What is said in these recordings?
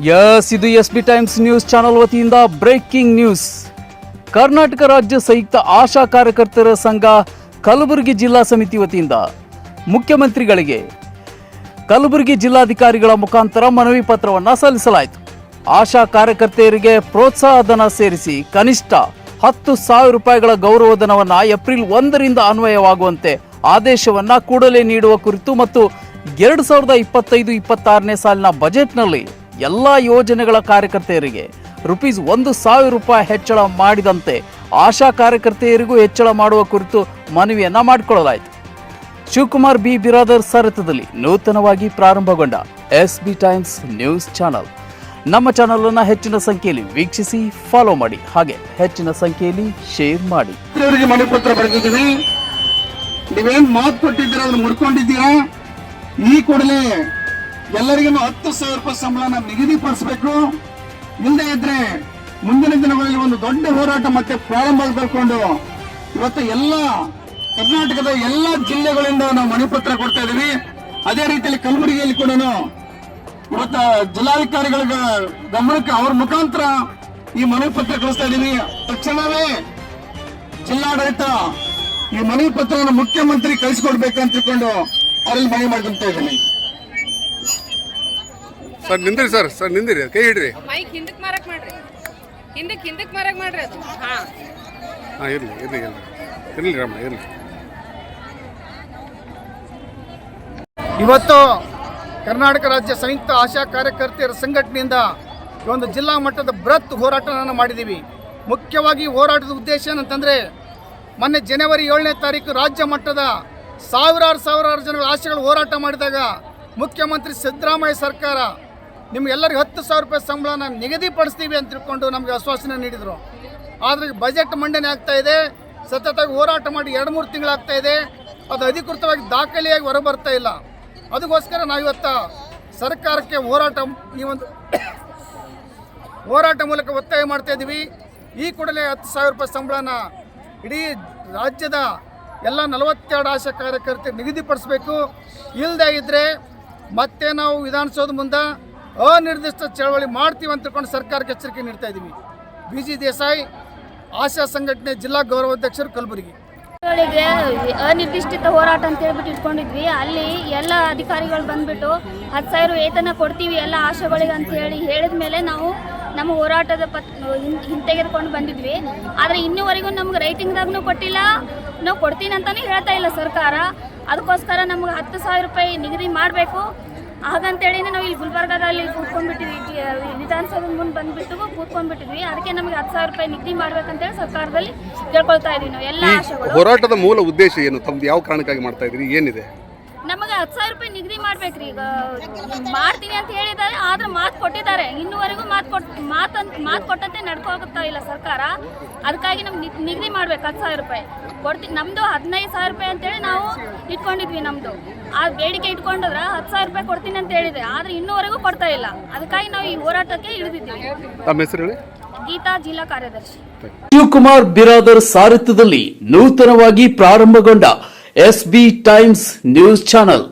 ಇದು SB times news channel ವತಿಯಿಂದ breaking news. Karnataka ರಾಜ್ಯ ಸಂಯುಕ್ತ ಆಶಾ ಕಾರ್ಯಕರ್ತರ ಸಂಘ ಕಲಬುರಗಿ ಜಿಲ್ಲಾ ಸಮಿತಿ ವತಿಯಿಂದ ಮುಖ್ಯಮಂತ್ರಿಗಳಿಗೆ ಕಲಬುರಗಿ ಜಿಲ್ಲಾಧಿಕಾರಿಗಳ ಮುಖಾಂತರ ಮನವಿ ಪತ್ರವನ್ನು ಸಲ್ಲಿಸಲಾಯಿತು. ಆಶಾ ಕಾರ್ಯಕರ್ತೆಯರಿಗೆ ಪ್ರೋತ್ಸಾಹ ಧನ ಸೇರಿಸಿ ಕನಿಷ್ಠ 10,000 ರೂಪಾಯಿಗಳ ಗೌರವಧನವನ್ನು ಏಪ್ರಿಲ್ 1ರಿಂದ ಅನ್ವಯವಾಗುವಂತೆ ಆದೇಶವನ್ನು ಕೂಡಲೇ ನೀಡುವ ಕುರಿತು ಮತ್ತು 2025-26ನೇ ಸಾಲಿನ ಬಜೆಟ್ನಲ್ಲಿ ಎಲ್ಲ ಯೋಜನೆಗಳ ಕಾರ್ಯಕರ್ತೆಯರಿಗೆ ₹1,000 ಹೆಚ್ಚಳ ಮಾಡಿದಂತೆ ಆಶಾ ಕಾರ್ಯಕರ್ತೆಯರಿಗೂ ಹೆಚ್ಚಳ ಮಾಡುವ ಕುರಿತು ಮನವಿಯನ್ನ ಮಾಡಿಕೊಳ್ಳಲಾಯಿತು. ಶಿವಕುಮಾರ್ ಬಿ ಬಿರಾದರ್ ಸಾರಥ್ಯದಲ್ಲಿ ನೂತನವಾಗಿ ಪ್ರಾರಂಭಗೊಂಡ ಎಸ್ಬಿ ಟೈಮ್ಸ್ ನ್ಯೂಸ್ ಚಾನಲ್. ನಮ್ಮ ಚಾನಲ್ ಅನ್ನು ಹೆಚ್ಚಿನ ಸಂಖ್ಯೆಯಲ್ಲಿ ವೀಕ್ಷಿಸಿ, ಫಾಲೋ ಮಾಡಿ, ಹಾಗೆ ಹೆಚ್ಚಿನ ಸಂಖ್ಯೆಯಲ್ಲಿ ಶೇರ್ ಮಾಡಿ. ಮನವಿ ಪತ್ರ ಬರೆದಿದ್ದೀವಿ. ನೀವೇನ್ ಮಾತು ಕೊಟ್ಟಿದ್ದೀರಾ ಅದನ್ನು ಮುಡ್ಕೊಂಡಿದ್ದೀರಾ. ಈ ಕೂಡಲೇ ಎಲ್ಲರಿಗೂ 10,000 ರೂಪಾಯಿ ಸಂಬಳನ ನಿಗದಿಪಡಿಸಬೇಕು. ಇಲ್ಲದೆ ಇದ್ರೆ ಮುಂದಿನ ದಿನಗಳಲ್ಲಿ ಒಂದು ದೊಡ್ಡ ಹೋರಾಟ ಮತ್ತೆ ಪ್ರಾರಂಭ ಮಾಡಿಕೊಂಡು ಇವತ್ತು ಎಲ್ಲ ಕರ್ನಾಟಕದ ಎಲ್ಲ ಜಿಲ್ಲೆಗಳಿಂದ ನಾವು ಮನವಿ ಪತ್ರ ಕೊಡ್ತಾ ಇದೀವಿ. ಅದೇ ರೀತಿಯಲ್ಲಿ ಕಲಬುರಗಿಯಲ್ಲಿ ಕೂಡ ಇವತ್ತು ಜಿಲ್ಲಾಧಿಕಾರಿಗಳ ಗಮನಕ್ಕೆ ಅವ್ರ ಮುಖಾಂತರ ಈ ಮನವಿ ಪತ್ರ ಕಳಿಸ್ತಾ ಇದೀವಿ. ತಕ್ಷಣವೇ ಜಿಲ್ಲಾಡಳಿತ ಈ ಮನವಿ ಪತ್ರವನ್ನು ಮುಖ್ಯಮಂತ್ರಿ ಕಳಿಸಿಕೊಡ್ಬೇಕಂತ ತಿಳ್ಕೊಂಡು ಅವರಲ್ಲಿ ಮನವಿ ಮಾಡ್ಕೊಂತ ಇದ್ದೀನಿ. ಸರ್ ನಿಂದಿರಿ, ಸರ್ ನಿಂದಿರಿ, ಕೈ ಹಿಡ್ರಿ. ಮೈಕ್ ಹಿಂದಕ್ಕೆ ಮಾರಕ್ ಮಾಡ್ರಿ, ಹಿಂದಕ್ಕೆ ಮಾರಕ್ ಮಾಡ್ರಿ. ಅದು ಇರ್ಲಿ ರಾಮ, ಇರ್ಲಿ. ಇವತ್ತು ಕರ್ನಾಟಕ ರಾಜ್ಯ ಸಂಯುಕ್ತ ಆಶಾ ಕಾರ್ಯಕರ್ತೆಯರ ಸಂಘಟನೆಯಿಂದ ಒಂದು ಜಿಲ್ಲಾ ಮಟ್ಟದ ಬೃಹತ್ ಹೋರಾಟವನ್ನು ಮಾಡಿದ್ದೀವಿ. ಮುಖ್ಯವಾಗಿ ಹೋರಾಟದ ಉದ್ದೇಶ ಏನಂತಂದರೆ, ಮೊನ್ನೆ ಜನವರಿ 7ನೇ ತಾರೀಕು ರಾಜ್ಯ ಮಟ್ಟದ ಸಾವಿರಾರು ಜನಗಳ ಆಶೆಗಳು ಹೋರಾಟ ಮಾಡಿದಾಗ ಮುಖ್ಯಮಂತ್ರಿ ಸಿದ್ದರಾಮಯ್ಯ ಸರ್ಕಾರ ನಿಮಗೆಲ್ಲರಿಗೂ 10,000 ರೂಪಾಯಿ ಸಂಬಳನ ನಿಗದಿಪಡಿಸ್ತೀವಿ ಅಂತ ತಿಳ್ಕೊಂಡು ನಮಗೆ ಆಶ್ವಾಸನೆ ನೀಡಿದರು. ಆದರೆ ಬಜೆಟ್ ಮಂಡನೆ ಆಗ್ತಾ ಇದೆ, ಸತತವಾಗಿ ಹೋರಾಟ ಮಾಡಿ 2-3 ತಿಂಗಳಾಗ್ತಾ ಇದೆ. ಅದು ಅಧಿಕೃತವಾಗಿ ದಾಖಲೆಯಾಗಿ ಹೊರಬರ್ತಾ ಇಲ್ಲ. ಅದಕ್ಕೋಸ್ಕರ ನಾವಿವತ್ತು ಸರ್ಕಾರಕ್ಕೆ ಈ ಒಂದು ಹೋರಾಟ ಮೂಲಕ ಒತ್ತಾಯ ಮಾಡ್ತಾ ಇದ್ದೀವಿ. ಈ ಕೂಡಲೇ 10,000 ರೂಪಾಯಿ ಸಂಬಳನ ಇಡೀ ರಾಜ್ಯದ ಎಲ್ಲ 42 ಆಶಾ ಕಾರ್ಯಕರ್ತರು ನಿಗದಿಪಡಿಸಬೇಕು. ಇಲ್ಲದೇ ಇದ್ದರೆ ಮತ್ತೆ ನಾವು ವಿಧಾನಸೌಧ ಮುಂದೆ ಅನಿರ್ದಿಷ್ಟ ಚಳವಳಿ ಮಾಡ್ತೀವಿ ಅಂತ ತಿಳ್ಕೊಂಡು ಸರ್ಕಾರಕ್ಕೆ ಎಚ್ಚರಿಕೆ ನೀಡ್ತಾ ಇದ್ದೀವಿ. BG ದೇಸಾಯಿ, ಆಶಾ ಸಂಘಟನೆ ಜಿಲ್ಲಾ ಗೌರವಾಧ್ಯಕ್ಷರು, ಕಲಬುರಗಿ. ಅನಿರ್ದಿಷ್ಟ ಹೋರಾಟ ಅಂತ ಹೇಳ್ಬಿಟ್ಟು ಇಟ್ಕೊಂಡಿದ್ವಿ. ಅಲ್ಲಿ ಎಲ್ಲ ಅಧಿಕಾರಿಗಳು ಬಂದ್ಬಿಟ್ಟು 10,000 ವೇತನ ಕೊಡ್ತೀವಿ ಎಲ್ಲ ಆಶಾಗಳಿಗೆ ಅಂತ ಹೇಳಿದ ಮೇಲೆ ನಾವು ನಮ್ಮ ಹೋರಾಟದ ಹಿಂತೆಗೆದುಕೊಂಡು ಬಂದಿದ್ವಿ. ಆದರೆ ಇನ್ನೂವರೆಗೂ ನಮ್ಗೆ ರೈಟಿಂಗ್ದಾಗೂ ಕೊಟ್ಟಿಲ್ಲ, ನಾವು ಕೊಡ್ತೀನಿ ಅಂತಲೇ ಹೇಳ್ತಾ ಇಲ್ಲ ಸರ್ಕಾರ. ಅದಕ್ಕೋಸ್ಕರ ನಮ್ಗೆ 10,000 ರೂಪಾಯಿ ನಿಗದಿ ಮಾಡಬೇಕು. ಹಾಗಂತೇಳಿ ನಾವು ಇಲ್ಲಿ ಗುಲ್ಬರ್ಗಾದಲ್ಲಿ ಕೂತ್ಕೊಂಡ್ಬಿಟ್ಟಿದ್ವಿ, ವಿಧಾನಸೌಧದ ಮುಂದೆ ಬಂದುಬಿಟ್ಟು ಕೂತ್ಕೊಂಡ್ಬಿಟ್ಟಿದ್ವಿ. ಅದಕ್ಕೆ ನಮಗೆ 10,000 ರೂಪಾಯಿ ನಿಗದಿ ಮಾಡ್ಬೇಕಂತೇಳಿ ಸರ್ಕಾರದಲ್ಲಿ ಕೇಳ್ಕೊಳ್ತಾ ಇದೀವಿ. ನಾವು ಎಲ್ಲ ಆಶೆಗಳು. ಹೋರಾಟದ ಮೂಲ ಉದ್ದೇಶ ಏನು? ತಮ್ದು ಯಾವ ಕಾರಣಕ್ಕಾಗಿ ಮಾಡ್ತಾ ಇದ್ರಿ? ಏನಿದೆ? ನಮಗೆ 10,000 ರೂಪಾಯಿ ನಿಗದಿ ಮಾಡ್ಬೇಕ್ರಿ. ಈಗ ಮಾಡ್ತೀನಿ ಅಂತ ಹೇಳಿದ್ದಾರೆ, ಆದ್ರೆ ಮಾತು ಕೊಟ್ಟಿದ್ದಾರೆ. ಇನ್ನೂವರೆಗೂ ಮಾತು ಕೊಟ್ಟಂತೆ ನಡ್ಕೋತಾ ಇಲ್ಲ ಸರ್ಕಾರ. ಅದಕ್ಕಾಗಿ ನಮ್ಗೆ ನಿಗದಿ ಮಾಡ್ಬೇಕು 10,000 ರೂಪಾಯಿ ಕೊಡ್ತೀನಿ. ನಮ್ದು 15,000 ರೂಪಾಯಿ ಅಂತೇಳಿ ನಾವು ಇಟ್ಕೊಂಡಿದ್ವಿ. ನಮ್ದು ಆ ಬೇಡಿಕೆ ಇಟ್ಕೊಂಡ್ರೆ 10,000 ರೂಪಾಯಿ ಕೊಡ್ತೀನಿ ಅಂತ ಹೇಳಿದೆ, ಆದ್ರೆ ಇನ್ನೂವರೆಗೂ ಕೊಡ್ತಾ ಇಲ್ಲ. ಅದಕ್ಕಾಗಿ ನಾವು ಈ ಹೋರಾಟಕ್ಕೆ ಇಳಿದಿದ್ದೀವಿ. ತಮ್ಮ ಹೆಸರು ಹೇಳಿ? ಗೀತಾ, ಜಿಲ್ಲಾ ಕಾರ್ಯದರ್ಶಿ. ಶಿವಕುಮಾರ್ ಬಿರಾದರ್ ಸಾರಥ್ಯದಲ್ಲಿ ನೂತನವಾಗಿ ಪ್ರಾರಂಭಗೊಂಡ ಎಸ್ಬಿ ಟೈಮ್ಸ್ ನ್ಯೂಸ್ ಚಾನಲ್.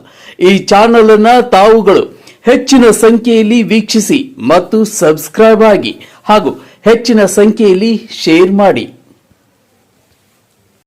ಈ ಚಾನಲ್ ಅನ್ನ ತಾವುಗಳು ಹೆಚ್ಚಿನ ಸಂಖ್ಯೆಯಲ್ಲಿ ವೀಕ್ಷಿಸಿ ಮತ್ತು ಸಬ್ಸ್ಕ್ರೈಬ್ ಆಗಿ, ಹಾಗೂ ಹೆಚ್ಚಿನ ಸಂಖ್ಯೆಯಲ್ಲಿ ಶೇರ್ ಮಾಡಿ.